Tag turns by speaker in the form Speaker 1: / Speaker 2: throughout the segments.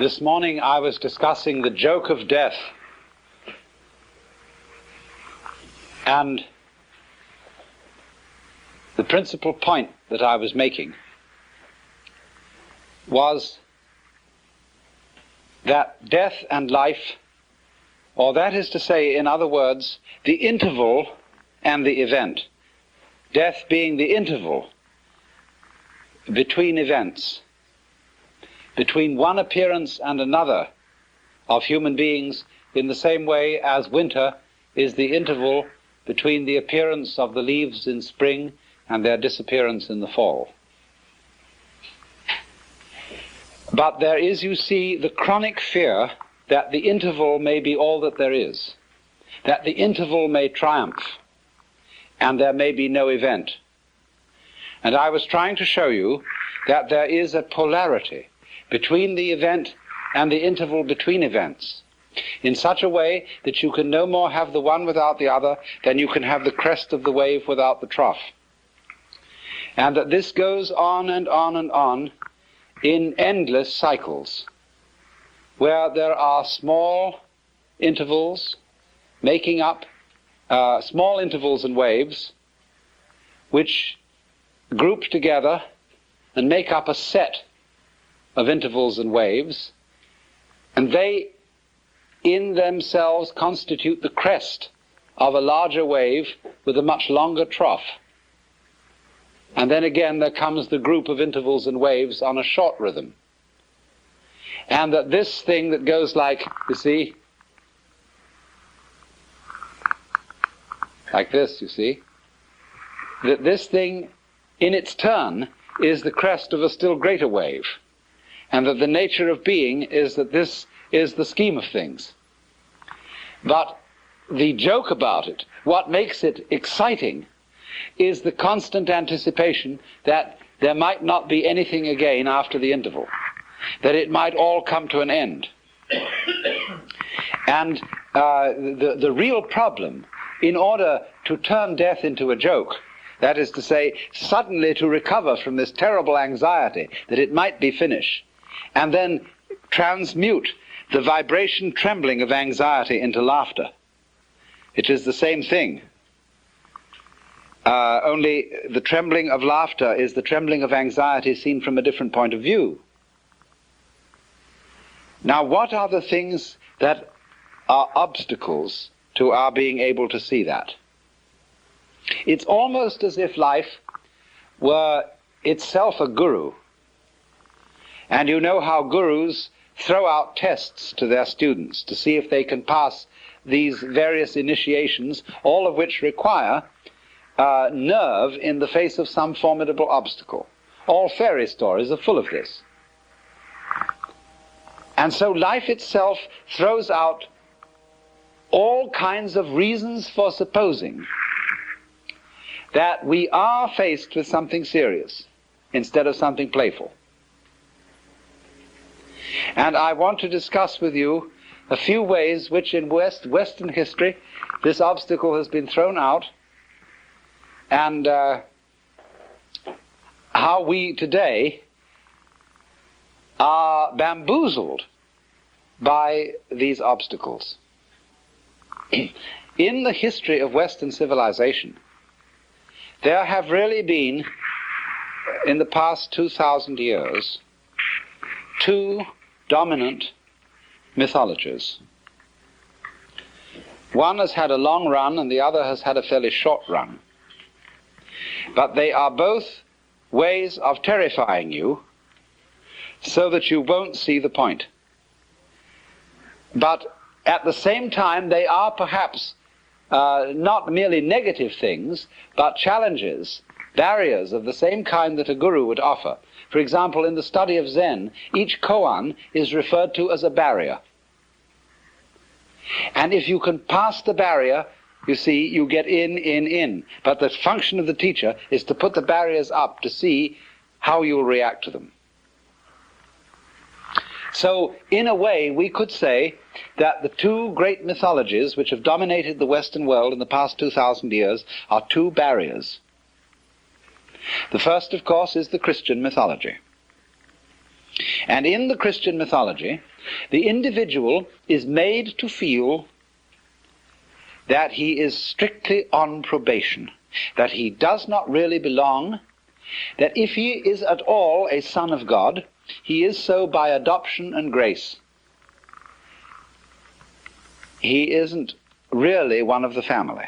Speaker 1: This morning I was discussing the joke of death, and the principal point that I was making was that death and life, or that is to say, in other words, the interval and the event, death being the interval between events, between one appearance and another of human beings, in the same way as winter is the interval between the appearance of the leaves in spring and their disappearance in the fall. But there is, you see, the chronic fear that the interval may be all that there is, that the interval may triumph, and there may be no event. And I was trying to show you that there is a polarity between the event and the interval between events, in such a way that you can no more have the one without the other than you can have the crest of the wave without the trough. And that this goes on and on and on in endless cycles, where there are small intervals making up small intervals and waves which group together and make up a set of intervals and waves, and they in themselves constitute the crest of a larger wave with a much longer trough. And then again there comes the group of intervals and waves on a short rhythm. And that this thing that goes like, you see, like this, you see, that this thing in its turn is the crest of a still greater wave, and that the nature of being is that this is the scheme of things. But the joke about it, what makes it exciting, is the constant anticipation that there might not be anything again after the interval, that it might all come to an end. And the real problem, in order to turn death into a joke, that is to say, suddenly to recover from this terrible anxiety that it might be finished, and then transmute the vibration trembling of anxiety into laughter. It is the same thing. Only the trembling of laughter is the trembling of anxiety seen from a different point of view. Now, what are the things that are obstacles to our being able to see that? It's almost as if life were itself a guru. And you know how gurus throw out tests to their students to see if they can pass these various initiations, all of which require nerve in the face of some formidable obstacle. All fairy stories are full of this. And so life itself throws out all kinds of reasons for supposing that we are faced with something serious instead of something playful. And I want to discuss with you a few ways which in Western history this obstacle has been thrown out, and how we today are bamboozled by these obstacles. In the history of Western civilization, there have really been, in the past 2,000 years, two dominant mythologies. One has had a long run and the other has had a fairly short run. But they are both ways of terrifying you so that you won't see the point. But at the same time, they are perhaps not merely negative things, but challenges, barriers of the same kind that a guru would offer. For example, in the study of Zen, each koan is referred to as a barrier. And if you can pass the barrier, you see, you get in. But the function of the teacher is to put the barriers up to see how you will react to them. So, in a way, we could say that the two great mythologies which have dominated the Western world in the past 2,000 years are two barriers. The first, of course, is the Christian mythology. And in the Christian mythology, the individual is made to feel that he is strictly on probation, that he does not really belong, that if he is at all a son of God, he is so by adoption and grace. He isn't really one of the family.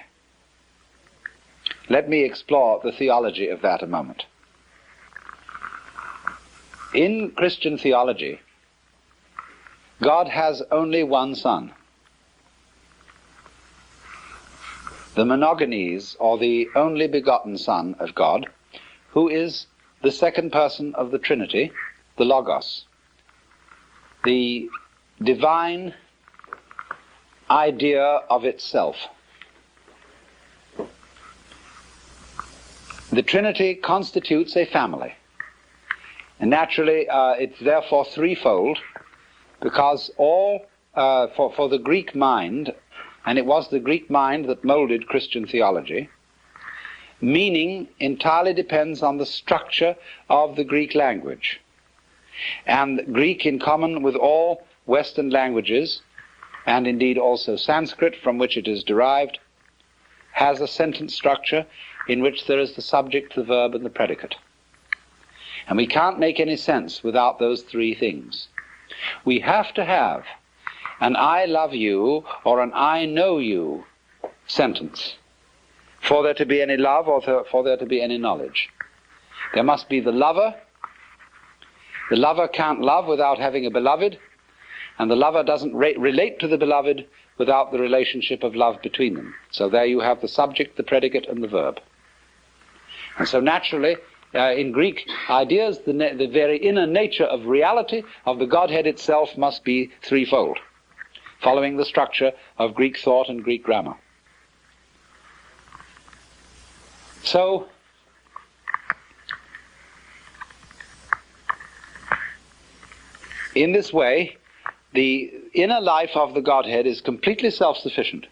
Speaker 1: Let me explore the theology of that a moment. In Christian theology, God has only one Son. The monogenes, or the only begotten Son of God, who is the second person of the Trinity, the Logos, the divine idea of itself. The Trinity constitutes a family. And naturally, it's therefore threefold, because all, for the Greek mind, and it was the Greek mind that molded Christian theology, meaning entirely depends on the structure of the Greek language. And Greek, in common with all Western languages, and indeed also Sanskrit, from which it is derived, has a sentence structure in which there is the subject, the verb, and the predicate. And we can't make any sense without those three things. We have to have an I love you or an I know you sentence for there to be any love or for there to be any knowledge. There must be the lover. The lover can't love without having a beloved, and the lover doesn't relate to the beloved without the relationship of love between them. So there you have the subject, the predicate, and the verb. And so naturally, in Greek ideas, the very inner nature of reality of the Godhead itself must be threefold, following the structure of Greek thought and Greek grammar. So, in this way, the inner life of the Godhead is completely self-sufficient.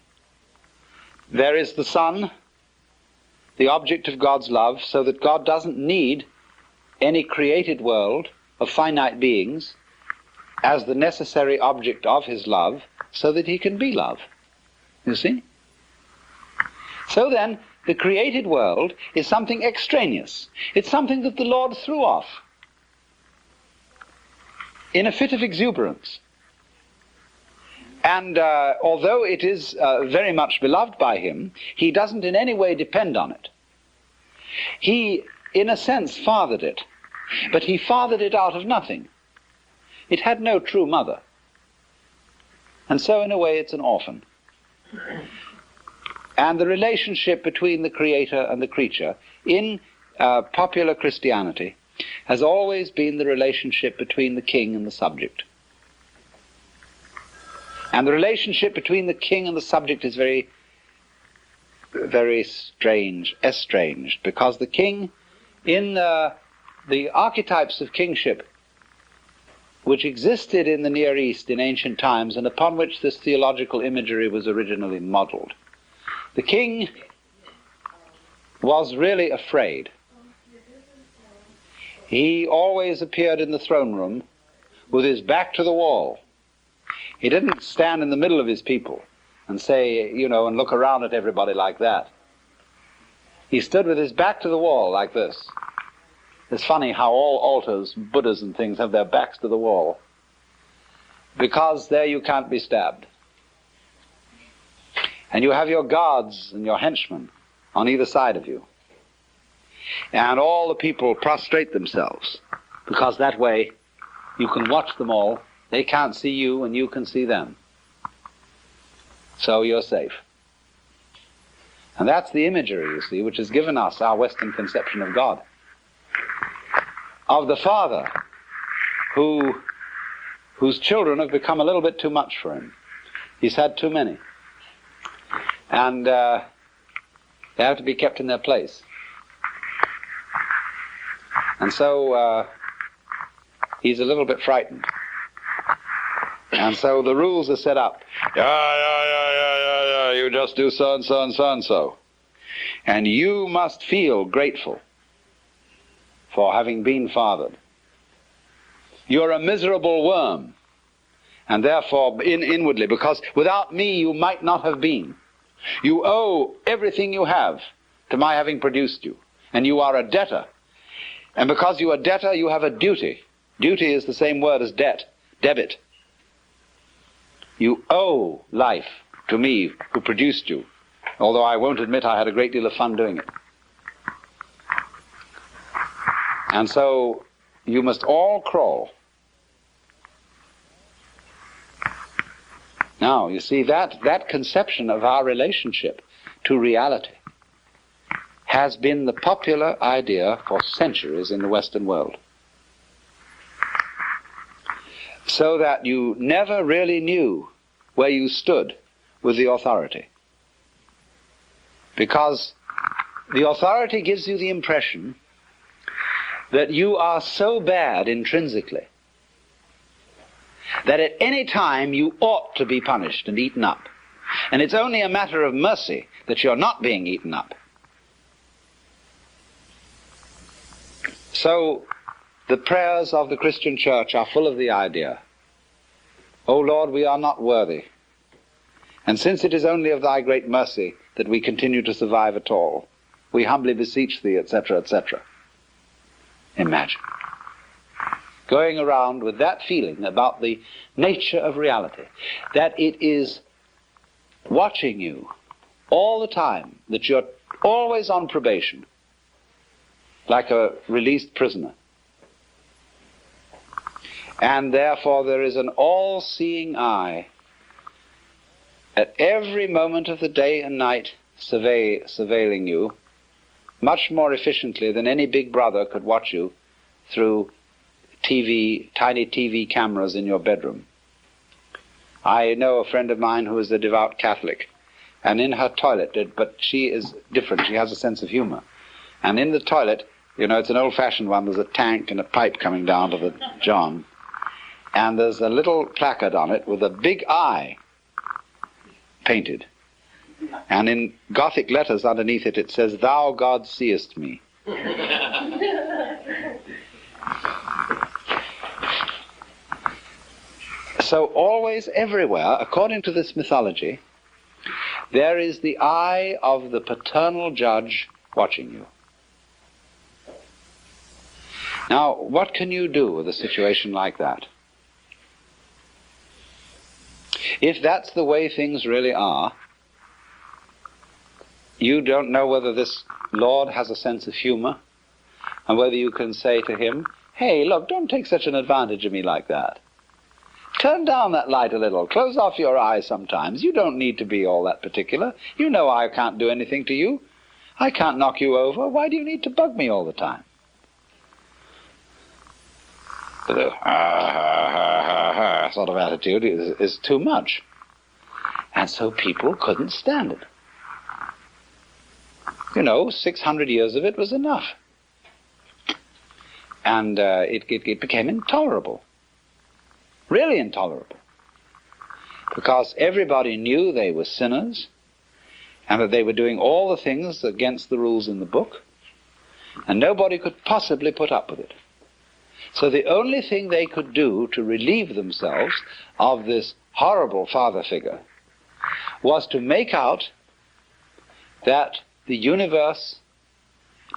Speaker 1: There is the Son, the object of God's love, so that God doesn't need any created world of finite beings as the necessary object of his love, so that he can be love. You see? So then, the created world is something extraneous. It's something that the Lord threw off in a fit of exuberance. And although it is very much beloved by him, he doesn't in any way depend on it. He, in a sense, fathered it, but he fathered it out of nothing. It had no true mother. And so, in a way, it's an orphan. And the relationship between the Creator and the creature in popular Christianity has always been the relationship between the king and the subject. And the relationship between the king and the subject is very, very strange, estranged, because the king, in the archetypes of kingship which existed in the Near East in ancient times and upon which this theological imagery was originally modeled, the king was really afraid. He always appeared in the throne room with his back to the wall. He didn't stand in the middle of his people and say, and look around at everybody like that. He stood with his back to the wall like this. It's funny how all altars, Buddhas and things, have their backs to the wall, because there you can't be stabbed. And you have your guards and your henchmen on either side of you. And all the people prostrate themselves, because that way you can watch them all. They can't see you and you can see them. So you're safe. And that's the imagery, you see, which has given us our Western conception of God. Of the Father, whose children have become a little bit too much for him. He's had too many. And they have to be kept in their place. And so he's a little bit frightened. And so the rules are set up. You just do so and so and so and so. And you must feel grateful for having been fathered. You're a miserable worm. And therefore, inwardly, because without me you might not have been. You owe everything you have to my having produced you. And you are a debtor. And because you are a debtor, you have a duty. Duty is the same word as debt, debit. You owe life to me who produced you, although I won't admit I had a great deal of fun doing it. And so you must all crawl. Now, you see, that conception of our relationship to reality has been the popular idea for centuries in the Western world. So that you never really knew where you stood with the authority. Because the authority gives you the impression that you are so bad intrinsically that at any time you ought to be punished and eaten up. And it's only a matter of mercy that you're not being eaten up. So the prayers of the Christian church are full of the idea, O Lord, we are not worthy. And since it is only of thy great mercy that we continue to survive at all, we humbly beseech thee, etc., etc. Imagine going around with that feeling about the nature of reality, that it is watching you all the time, that you're always on probation, like a released prisoner. And therefore there is an all-seeing eye at every moment of the day and night surveilling you, much more efficiently than any big brother could watch you through tiny TV cameras in your bedroom. I know a friend of mine who is a devout Catholic, and in her toilet, but she is different, she has a sense of humor. And in the toilet, you know, it's an old-fashioned one, there's a tank and a pipe coming down to the john, and there's a little placard on it with a big eye painted. And in Gothic letters underneath it, it says, Thou, God, seest me. So always, everywhere, according to this mythology, there is the eye of the paternal judge watching you. Now, what can you do with a situation like that? If that's the way things really are, you don't know whether this Lord has a sense of humor, and whether you can say to him, hey, look, don't take such an advantage of me like that. Turn down that light a little. Close off your eyes sometimes. You don't need to be all that particular. You know I can't do anything to you. I can't knock you over. Why do you need to bug me all the time? The sort of attitude is too much. And so people couldn't stand it. You know, 600 years of it was enough. And it became intolerable. Really intolerable. Because everybody knew they were sinners, and that they were doing all the things against the rules in the book, and nobody could possibly put up with it. So the only thing they could do to relieve themselves of this horrible father figure was to make out that the universe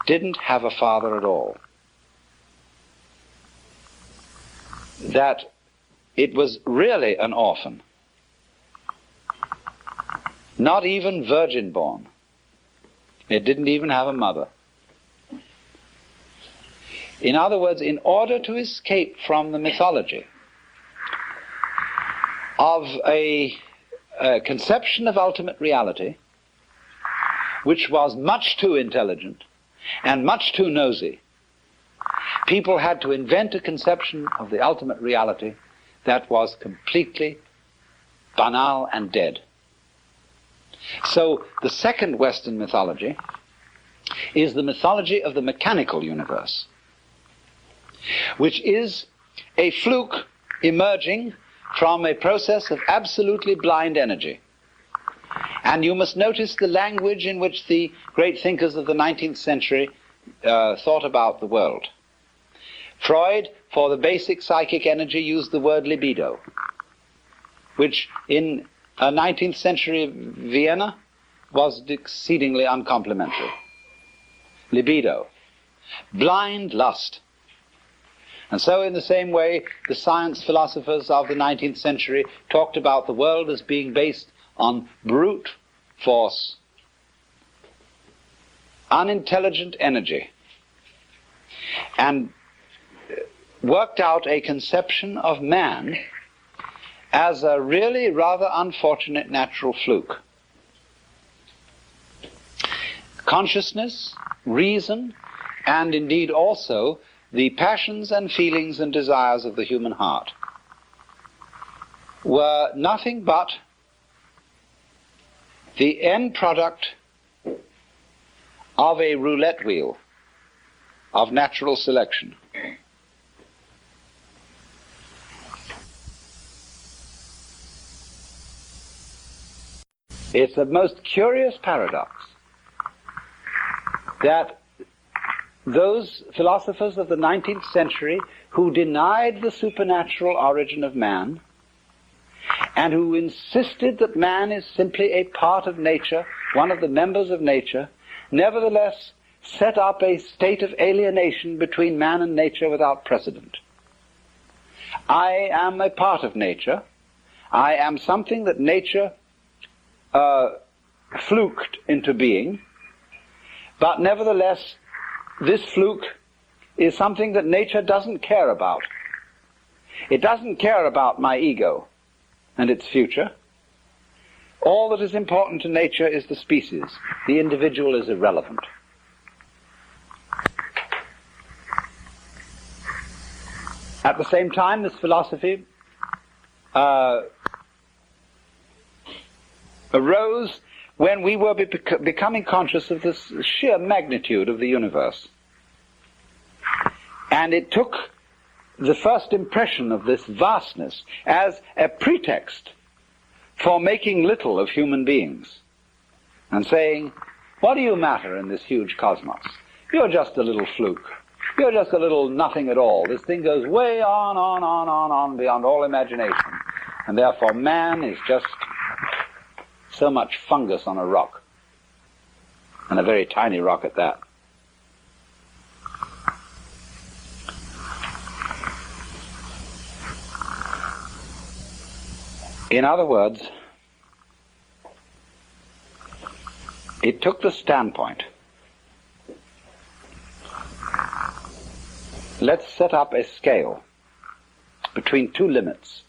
Speaker 1: didn't have a father at all. That it was really an orphan, not even virgin born. It didn't even have a mother. In other words, in order to escape from the mythology of a conception of ultimate reality, which was much too intelligent and much too nosy, people had to invent a conception of the ultimate reality that was completely banal and dead. So the second Western mythology is the mythology of the mechanical universe, which is a fluke emerging from a process of absolutely blind energy. And you must notice the language in which the great thinkers of the 19th century thought about the world. Freud, for the basic psychic energy, used the word libido, which in 19th century Vienna was exceedingly uncomplimentary. Libido. Blind lust. And so in the same way, the science philosophers of the 19th century talked about the world as being based on brute force, unintelligent energy, and worked out a conception of man as a really rather unfortunate natural fluke. Consciousness, reason, and indeed also the passions and feelings and desires of the human heart were nothing but the end product of a roulette wheel of natural selection. It's a most curious paradox that those philosophers of the 19th century who denied the supernatural origin of man and who insisted that man is simply a part of nature, one of the members of nature, nevertheless set up a state of alienation between man and nature without precedent. I am a part of nature. I am something that nature fluked into being, but nevertheless this fluke is something that nature doesn't care about. It doesn't care about my ego and its future. All that is important to nature is the species. The individual is irrelevant. At the same time, this philosophy arose when we were becoming conscious of the sheer magnitude of the universe. And it took the first impression of this vastness as a pretext for making little of human beings and saying, what do you matter in this huge cosmos? You're just a little fluke. You're just a little nothing at all. This thing goes way on beyond all imagination. And therefore man is just so much fungus on a rock, and a very tiny rock at that. In other words, it took the standpoint, let's set up a scale between two limits.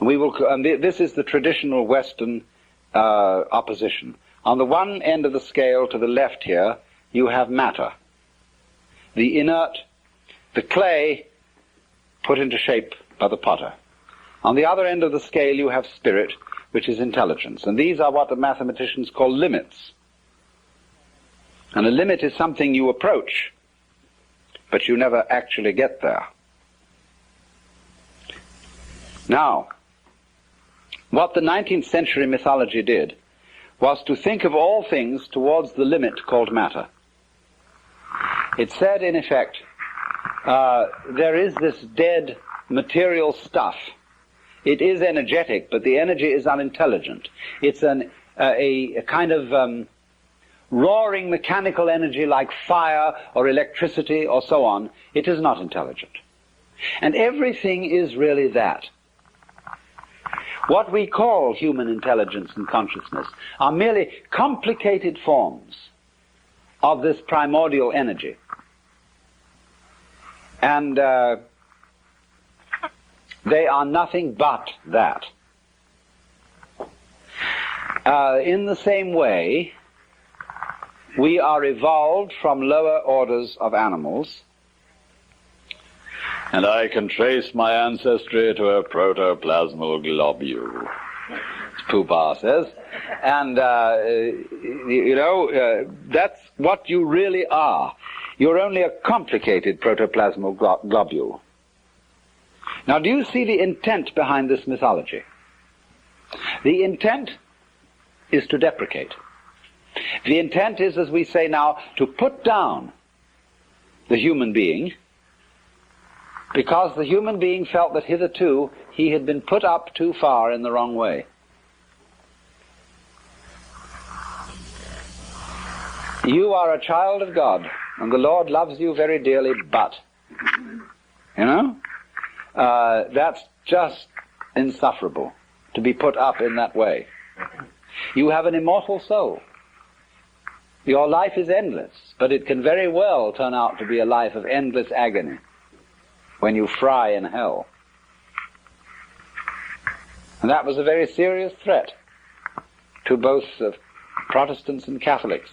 Speaker 1: And this is the traditional Western opposition. On the one end of the scale to the left here, you have matter, the inert, the clay put into shape by the potter. On the other end of the scale you have spirit, which is intelligence. And these are what the mathematicians call limits. And a limit is something you approach, but you never actually get there. Now, what the 19th century mythology did was to think of all things towards the limit called matter. It said, in effect, there is this dead material stuff. It is energetic, but the energy is unintelligent. It's a kind of roaring mechanical energy like fire or electricity or so on. It is not intelligent. And everything is really that. What we call human intelligence and consciousness are merely complicated forms of this primordial energy. And they are nothing but that. In the same way, we are evolved from lower orders of animals. And I can trace my ancestry to a protoplasmal globule, as Pupa says. And, that's what you really are. You're only a complicated protoplasmal globule. Now, do you see the intent behind this mythology? The intent is to deprecate. The intent is, as we say now, to put down the human being because the human being felt that hitherto he had been put up too far in the wrong way. You are a child of God, and the Lord loves you very dearly, but, that's just insufferable, to be put up in that way. You have an immortal soul. Your life is endless, but it can very well turn out to be a life of endless agony when you fry in hell. And that was a very serious threat to both Protestants and Catholics.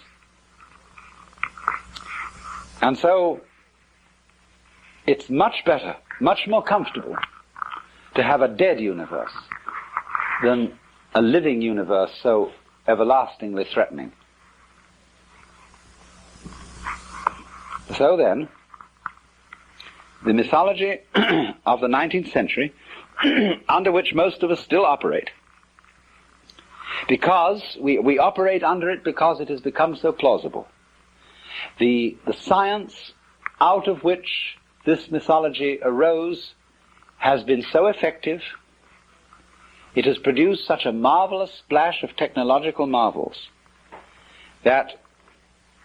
Speaker 1: And so it's much better, much more comfortable to have a dead universe than a living universe so everlastingly threatening. So then, the mythology of the 19th century, under which most of us still operate, because we operate under it because it has become so plausible. The science out of which this mythology arose has been so effective, it has produced such a marvelous splash of technological marvels, that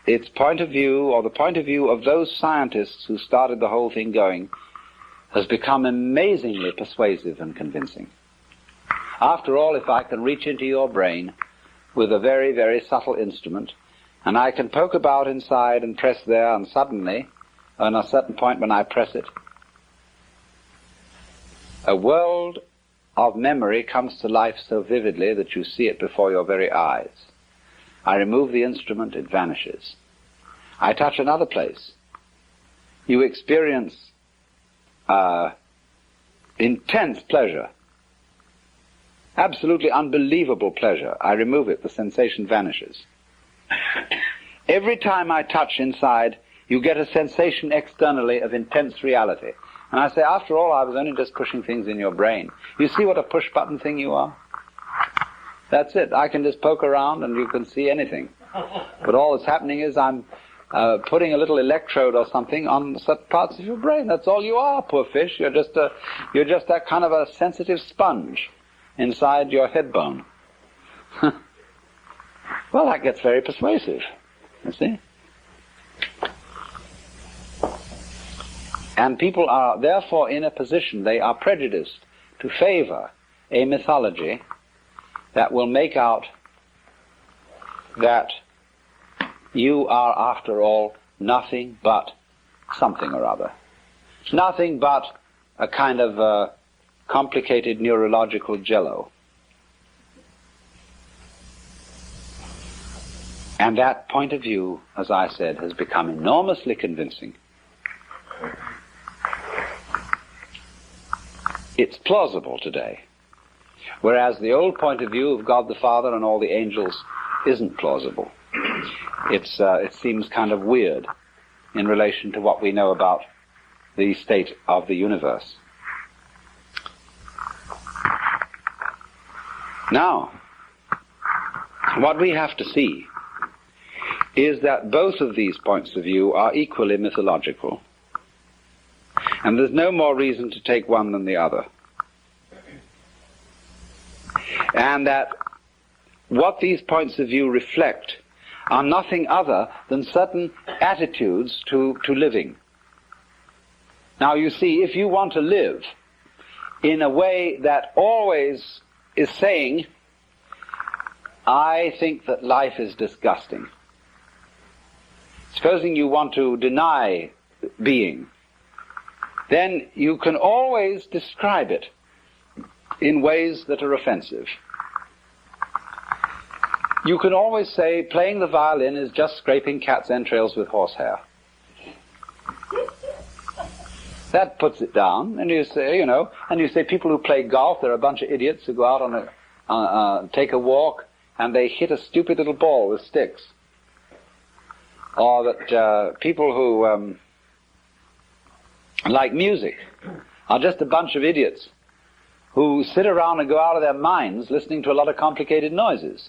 Speaker 1: its point of view, or the point of view of those scientists who started the whole thing going, has become amazingly persuasive and convincing. After all, if I can reach into your brain with a very, very subtle instrument, and I can poke about inside and press there, and suddenly, on a certain point when I press it, a world of memory comes to life so vividly that you see it before your very eyes. I remove the instrument, it vanishes. I touch another place. You experience intense pleasure, absolutely unbelievable pleasure. I remove it, the sensation vanishes. Every time I touch inside, you get a sensation externally of intense reality. And I say, after all, I was only just pushing things in your brain. You see what a push-button thing you are? That's it. I can just poke around and you can see anything. But all that's happening is I'm putting a little electrode or something on certain parts of your brain. That's all you are, poor fish. You're just that kind of a sensitive sponge inside your head bone. Well, that gets very persuasive, you see. And people are therefore in a position, they are prejudiced to favor a mythology that will make out that you are, after all, nothing but something or other. Nothing but a kind of complicated neurological jello. And that point of view, as I said, has become enormously convincing. It's plausible today, whereas the old point of view of God the Father and all the angels isn't plausible. It seems kind of weird in relation to what we know about the state of the universe. Now, what we have to see is that both of these points of view are equally mythological. And there's no more reason to take one than the other. And that what these points of view reflect are nothing other than certain attitudes to living. Now you see, if you want to live in a way that always is saying, I think that life is disgusting. Supposing you want to deny being, then you can always describe it in ways that are offensive. You can always say playing the violin is just scraping cat's entrails with horsehair. That puts it down, and you say, and you say people who play golf, they're a bunch of idiots who go out on take a walk, and they hit a stupid little ball with sticks. Or that people who like music are just a bunch of idiots who sit around and go out of their minds listening to a lot of complicated noises.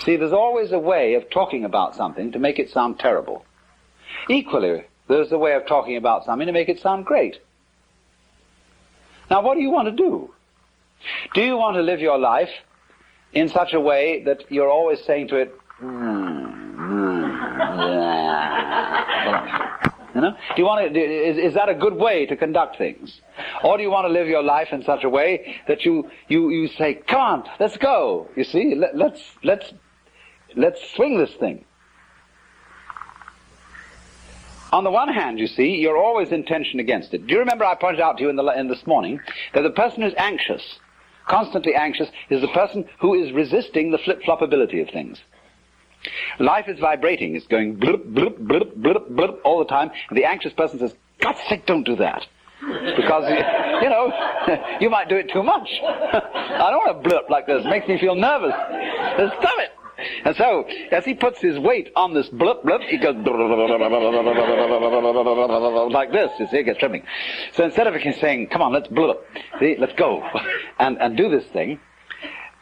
Speaker 1: See, there's always a way of talking about something to make it sound terrible. Equally, There's a way of talking about something to make it sound great. Now, what do you want to do? Do you want to live your life in such a way that you're always saying to it, you know? Do you want to, is that a good way to conduct things? Or do you want to live your life in such a way that you say, come on, let's go. You see, let's swing this thing. On the one hand, you see, you're always in tension against it. Do you remember I pointed out to you in this morning that the person who's anxious, constantly anxious, is the person who is resisting the flip-flopability of things. Life is vibrating. It's going blip, blip, blip, blip, blip all the time. And the anxious person says, God's sake, don't do that. Because, you know, you might do it too much. I don't want to blip like this. It makes me feel nervous. Stop it. And so, as he puts his weight on this blip, blip, he goes like this, you see, it gets tripping. So instead of saying, come on, let's blip, see, let's go, and do this thing,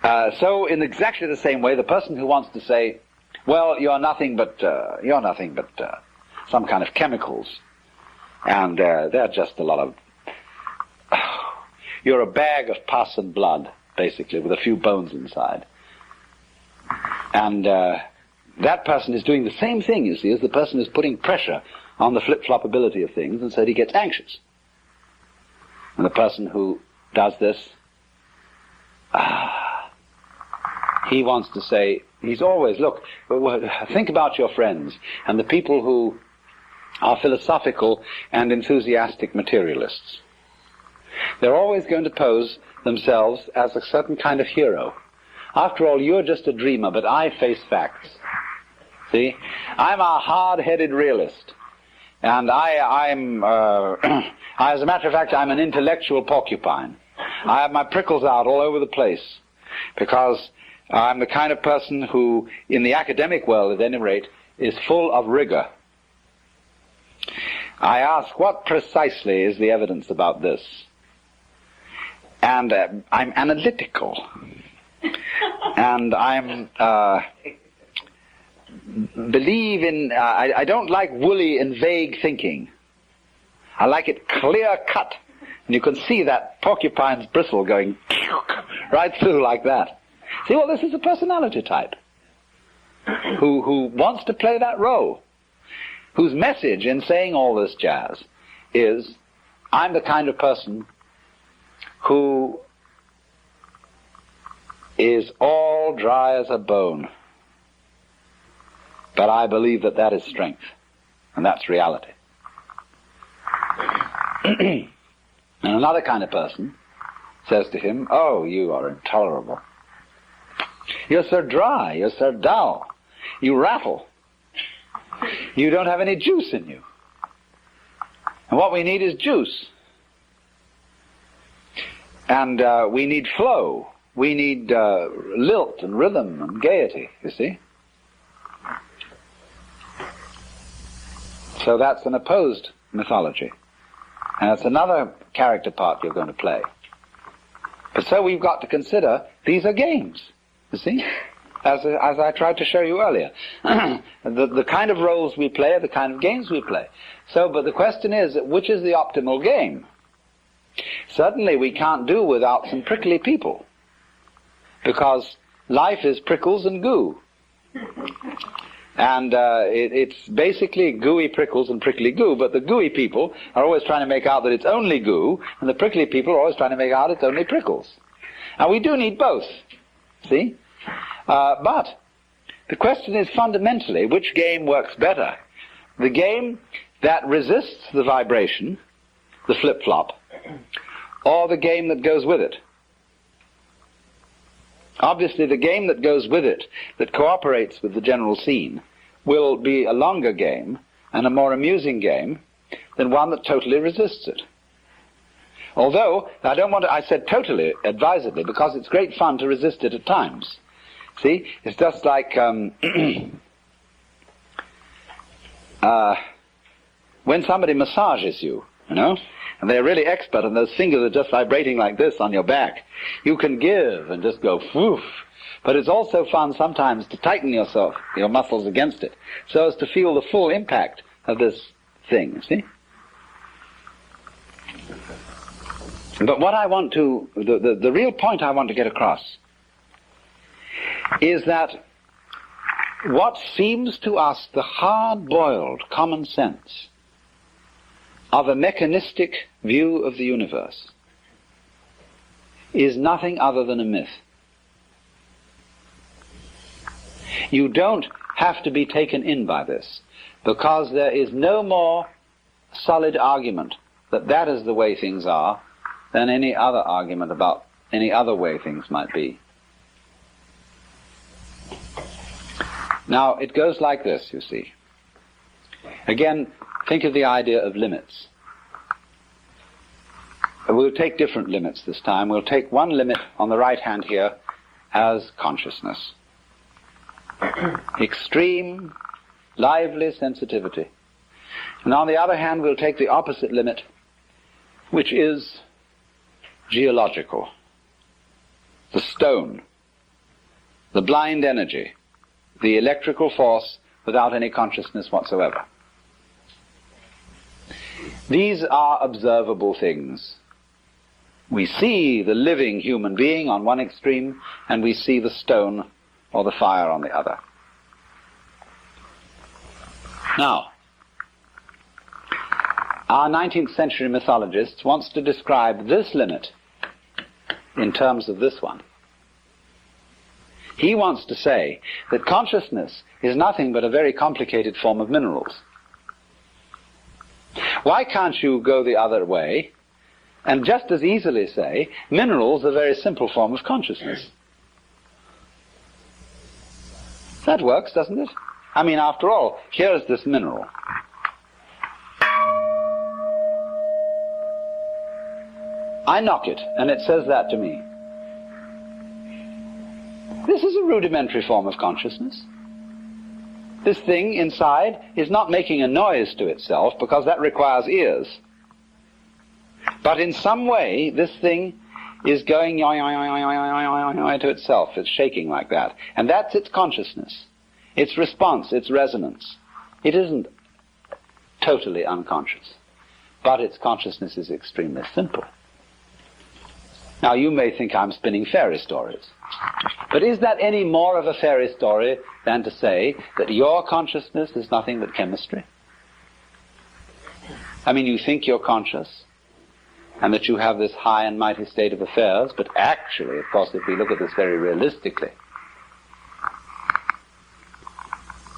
Speaker 1: so in exactly the same way, the person who wants to say, well, you're nothing but some kind of chemicals, and they're just a lot of, you're a bag of pus and blood, basically, with a few bones inside. And that person is doing the same thing, you see, as the person who's putting pressure on the flip-flopability of things, and so he gets anxious. And the person who does this, he wants to say, he's always, look, think about your friends and the people who are philosophical and enthusiastic materialists. They're always going to pose themselves as a certain kind of hero. After all, you're just a dreamer, but I face facts. See? I'm a hard-headed realist. And I'm as a matter of fact, I'm an intellectual porcupine. I have my prickles out all over the place. Because I'm the kind of person who, in the academic world at any rate, is full of rigor. I ask, what precisely is the evidence about this? And I'm analytical. And I'm believe in I don't like woolly and vague thinking. I like it clear cut, and you can see that porcupine's bristle going right through like that. See, well, this is a personality type who wants to play that role, whose message in saying all this jazz is, I'm the kind of person who is all dry as a bone. But I believe that that is strength, and that's reality. And another kind of person says to him, oh, you are intolerable. You're so dry, you're so dull, you rattle. You don't have any juice in you. And what we need is juice. And we need flow. We need lilt and rhythm and gaiety, you see. So that's an opposed mythology. And it's another character part you're going to play. But so we've got to consider, these are games, you see, as I tried to show you earlier. The kind of roles we play are the kind of games we play. So, but the question is, which is the optimal game? Certainly we can't do without some prickly people. Because life is prickles and goo. And it's basically gooey prickles and prickly goo, but the gooey people are always trying to make out that it's only goo, and the prickly people are always trying to make out it's only prickles. Now we do need both, see? But the question is fundamentally, which game works better? The game that resists the vibration, the flip-flop, or the game that goes with it? Obviously, the game that goes with it, that cooperates with the general scene, will be a longer game and a more amusing game than one that totally resists it. Although, I said totally advisedly, because it's great fun to resist it at times. See, it's just like when somebody massages you, you know, and they're really expert, and those fingers are just vibrating like this on your back. You can give and just go whoof. But it's also fun sometimes to tighten your muscles against it, so as to feel the full impact of this thing, see? But what I want to, the real point I want to get across is that what seems to us the hard-boiled common sense of a mechanistic view of the universe is nothing other than a myth. You don't have to be taken in by this, because there is no more solid argument that that is the way things are than any other argument about any other way things might be. Now, it goes like this, you see. Again, think of the idea of limits. We'll take different limits this time. We'll take one limit on the right hand here as consciousness. Extreme, lively sensitivity. And on the other hand, we'll take the opposite limit, which is geological. The stone, the blind energy, the electrical force without any consciousness whatsoever. These are observable things. We see the living human being on one extreme, and we see the stone or the fire on the other. Now, our 19th century mythologist wants to describe this limit in terms of this one. He wants to say that consciousness is nothing but a very complicated form of minerals. Why can't you go the other way and just as easily say minerals are a very simple form of consciousness? That works, doesn't it? I mean, after all, here's this mineral. I knock it, and it says that to me. This is a rudimentary form of consciousness. This thing inside is not making a noise to itself, because that requires ears. But in some way, this thing is going to itself. It's shaking like that. And that's its consciousness, its response, its resonance. It isn't totally unconscious, but its consciousness is extremely simple. Now, you may think I'm spinning fairy stories, but is that any more of a fairy story than to say that your consciousness is nothing but chemistry? I mean, you think you're conscious, and that you have this high and mighty state of affairs, but actually, of course, if we look at this very realistically,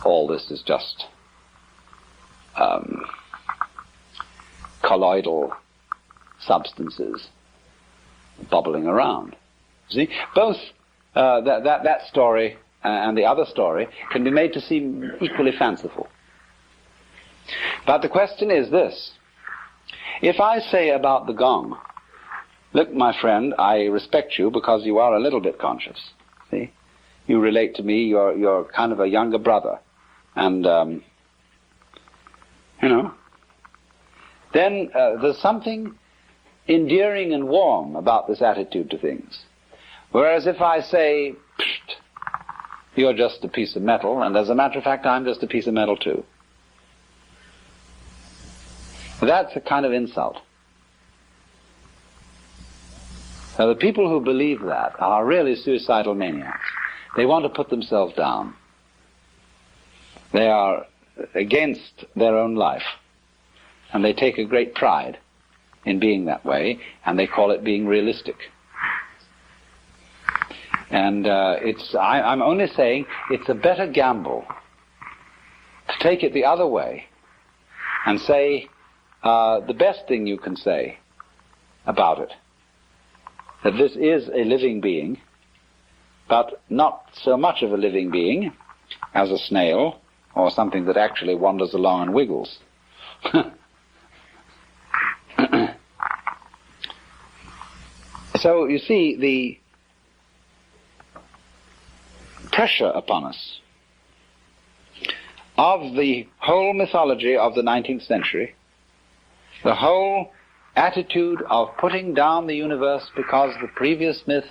Speaker 1: all this is just colloidal substances bubbling around. See, both that story and the other story can be made to seem equally fanciful. But the question is this: if I say about the gong, look, my friend, I respect you because you are a little bit conscious. See, you relate to me. You're kind of a younger brother, and then there's something endearing and warm about this attitude to things. Whereas if I say, psst, you're just a piece of metal, and as a matter of fact, I'm just a piece of metal too, that's a kind of insult. Now, the people who believe that are really suicidal maniacs. They want to put themselves down. They are against their own life, and they take a great pride in being that way, and they call it being realistic. And I'm only saying it's a better gamble to take it the other way and say the best thing you can say about it, that this is a living being, but not so much of a living being as a snail or something that actually wanders along and wiggles. So you see the pressure upon us of the whole mythology of the 19th century, the whole attitude of putting down the universe because the previous myth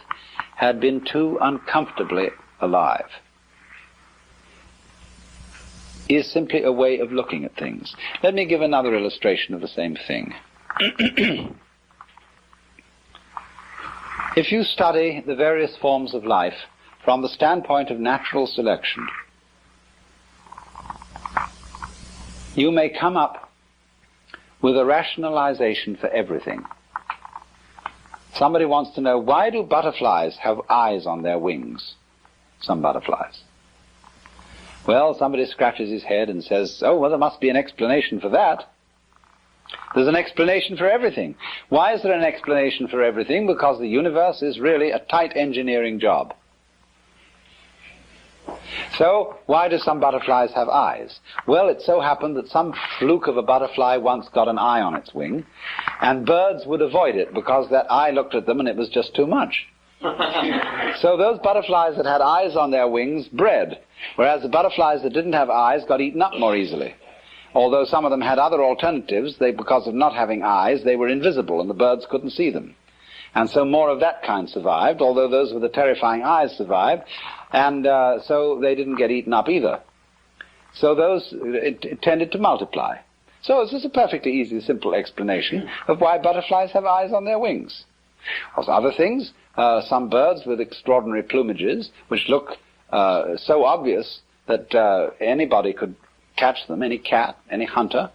Speaker 1: had been too uncomfortably alive. is simply a way of looking at things. Let me give another illustration of the same thing. If you study the various forms of life from the standpoint of natural selection, you may come up with a rationalization for everything. Somebody wants to know, why do butterflies have eyes on their wings? Some butterflies. Well, somebody scratches his head and says, oh, well, there must be an explanation for that. There's an explanation for everything. Why is there an explanation for everything? Because the universe is really a tight engineering job. So, why do some butterflies have eyes? Well, it so happened that some fluke of a butterfly once got an eye on its wing, and birds would avoid it because that eye looked at them and it was just too much. So those butterflies that had eyes on their wings bred, whereas the butterflies that didn't have eyes got eaten up more easily. Although some of them had other alternatives, because of not having eyes, they were invisible and the birds couldn't see them. And so more of that kind survived, although those with the terrifying eyes survived, and so they didn't get eaten up either. So it tended to multiply. So this is a perfectly easy, simple explanation of why butterflies have eyes on their wings. Also other things, some birds with extraordinary plumages, which look so obvious that anybody could catch them, any cat, any hunter.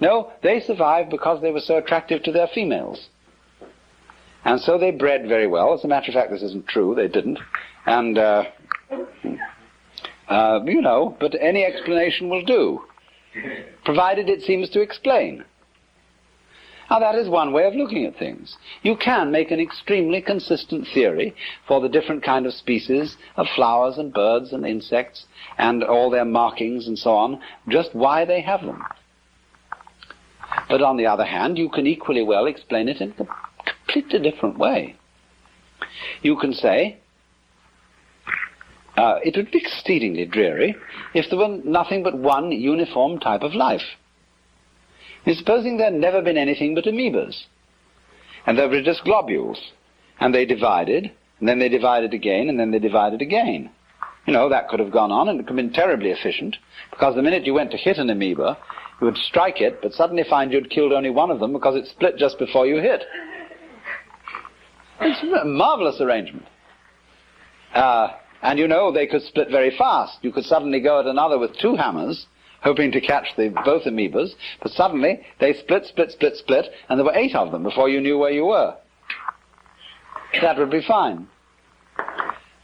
Speaker 1: No, they survived because they were so attractive to their females. And so they bred very well. As a matter of fact, this isn't true, they didn't. And, but any explanation will do, provided it seems to explain. Now that is one way of looking at things. You can make an extremely consistent theory for the different kind of species of flowers and birds and insects and all their markings and so on, just why they have them. But on the other hand, you can equally well explain it in a completely different way. You can say, it would be exceedingly dreary if there were nothing but one uniform type of life. Supposing there had never been anything but amoebas, and there were just globules, and they divided, and then they divided again, and then they divided again. That could have gone on, and it could have been terribly efficient, because the minute you went to hit an amoeba, you would strike it, but suddenly find you'd killed only one of them because it split just before you hit. It's a marvelous arrangement. And they could split very fast. You could suddenly go at another with two hammers, hoping to catch both amoebas, but suddenly they split, and there were 8 of them before you knew where you were. That would be fine.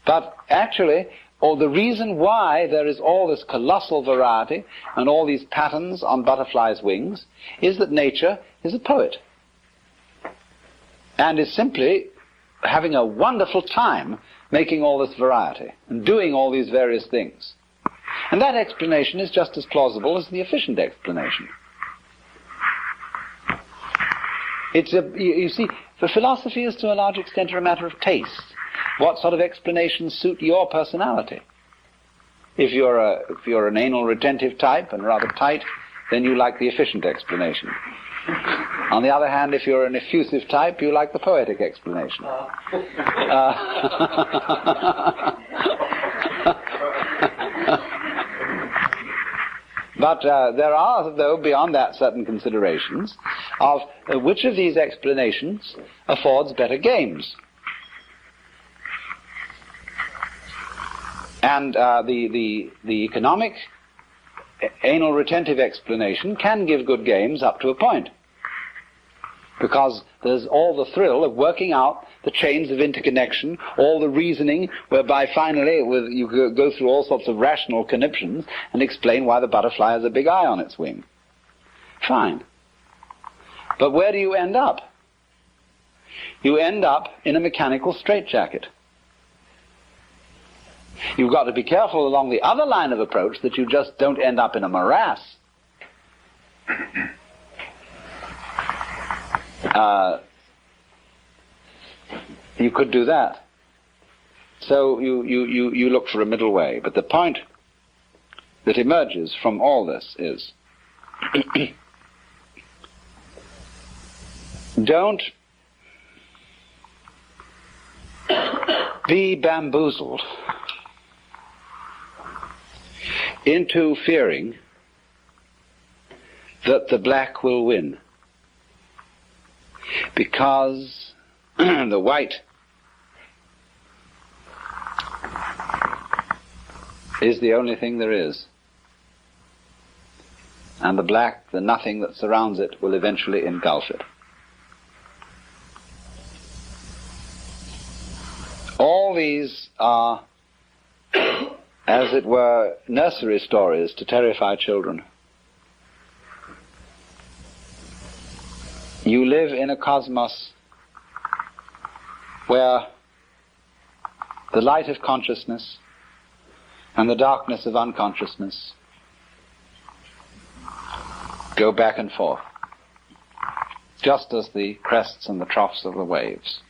Speaker 1: But actually, the reason why there is all this colossal variety and all these patterns on butterflies' wings is that nature is a poet and is simply having a wonderful time making all this variety and doing all these various things. And that explanation is just as plausible as the efficient explanation. You see, the philosophy is to a large extent a matter of taste. What sort of explanations suit your personality? If you're an anal retentive type and rather tight, then you like the efficient explanation. On the other hand, if you're an effusive type, you like the poetic explanation. But there are, though, beyond that, certain considerations of which of these explanations affords better games. And the economic anal retentive explanation can give good games up to a point, because there's all the thrill of working out the chains of interconnection, all the reasoning whereby finally you go through all sorts of rational conniptions and explain why the butterfly has a big eye on its wing. Fine. But where do you end up? You end up in a mechanical straitjacket. You've got to be careful along the other line of approach that you just don't end up in a morass. You could do that. So you look for a middle way. But the point that emerges from all this is don't be bamboozled into fearing that the black will win, because the white is the only thing there is, and the black, the nothing that surrounds it, will eventually engulf it. All these are, as it were, nursery stories to terrify children. You live in a cosmos where the light of consciousness and the darkness of unconsciousness go back and forth, just as the crests and the troughs of the waves.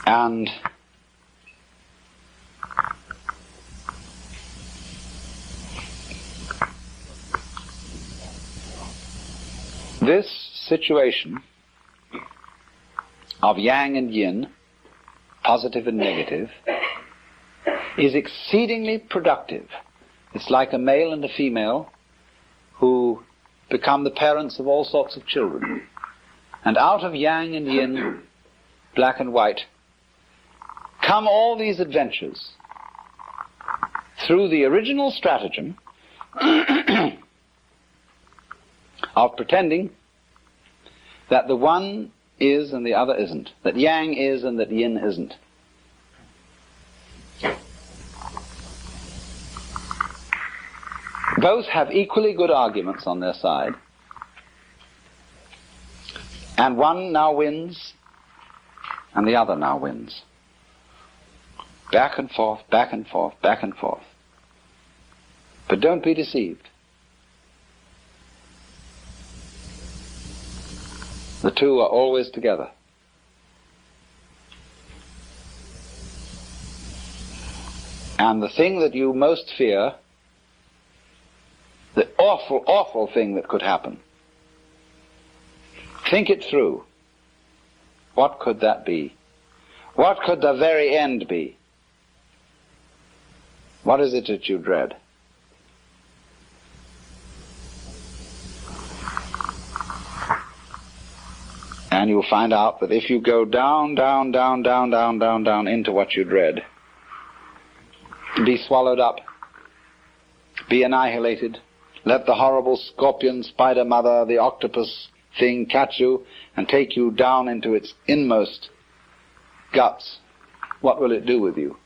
Speaker 1: And this situation of yang and yin, positive and negative, is exceedingly productive. It's like a male and a female who become the parents of all sorts of children. And out of yang and yin, black and white, come all these adventures through the original stratagem of pretending that the one is and the other isn't, that yang is and that yin isn't. Both have equally good arguments on their side, and one now wins and the other now wins. Back and forth, back and forth, back and forth. But don't be deceived. The two are always together. And the thing that you most fear, the awful, awful thing that could happen, think it through. What could that be? What could the very end be? What is it that you dread? And you'll find out that if you go down, down, down, down, down, down, down into what you dread, be swallowed up, be annihilated, let the horrible scorpion, spider mother, the octopus thing catch you and take you down into its inmost guts, what will it do with you?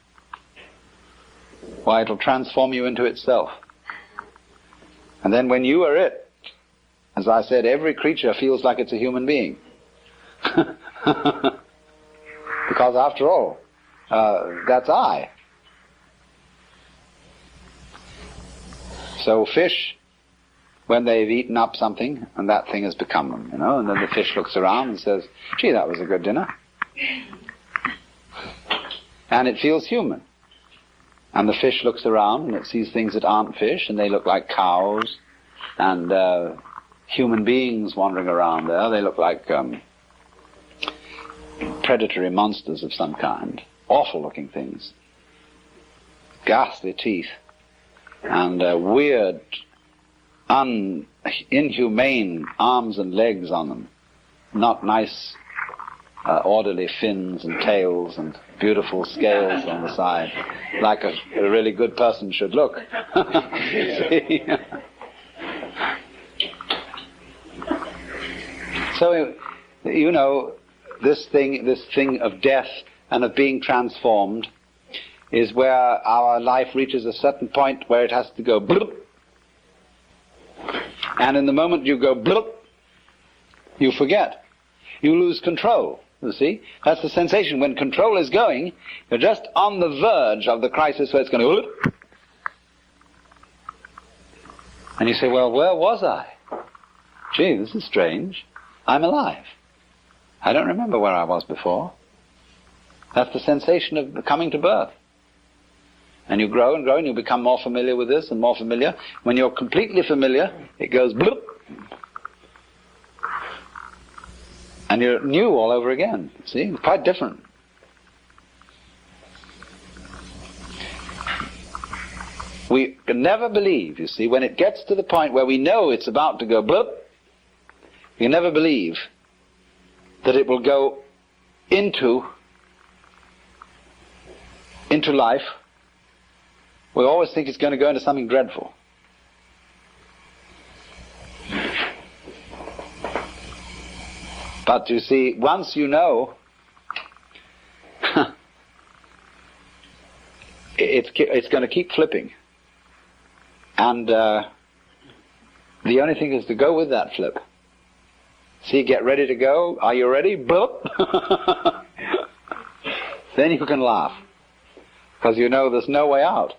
Speaker 1: Why, it'll transform you into itself. And then when you are it, as I said, every creature feels like it's a human being. Because after all, that's I. So fish, when they've eaten up something, and that thing has become them, and then the fish looks around and says, gee, that was a good dinner. And it feels human. And the fish looks around and it sees things that aren't fish, and they look like cows, and human beings wandering around there. They look like predatory monsters of some kind. Awful looking things. Ghastly teeth. And weird, inhumane arms and legs on them. Not nice, orderly fins and tails and beautiful scales on the side, like a really good person should look. See? So, this thing of death and of being transformed is where our life reaches a certain point where it has to go bloop. And in the moment you go bloop, you forget. You lose control, you see. That's the sensation. When control is going, you're just on the verge of the crisis where it's going to bloop. And you say, well, where was I? Gee, this is strange. I'm alive. I don't remember where I was before. That's the sensation of coming to birth. And you grow and grow and you become more familiar with this and more familiar. When you're completely familiar, it goes bloop. And you're new all over again. See? It's quite different. We can never believe, you see, when it gets to the point where we know it's about to go bloop, we can never believe that it will go into life. We always think it's going to go into something dreadful. But you see, once you know, it's going to keep flipping. And the only thing is to go with that flip. See, get ready to go. Are you ready? Boop. Then you can laugh. Because you know there's no way out.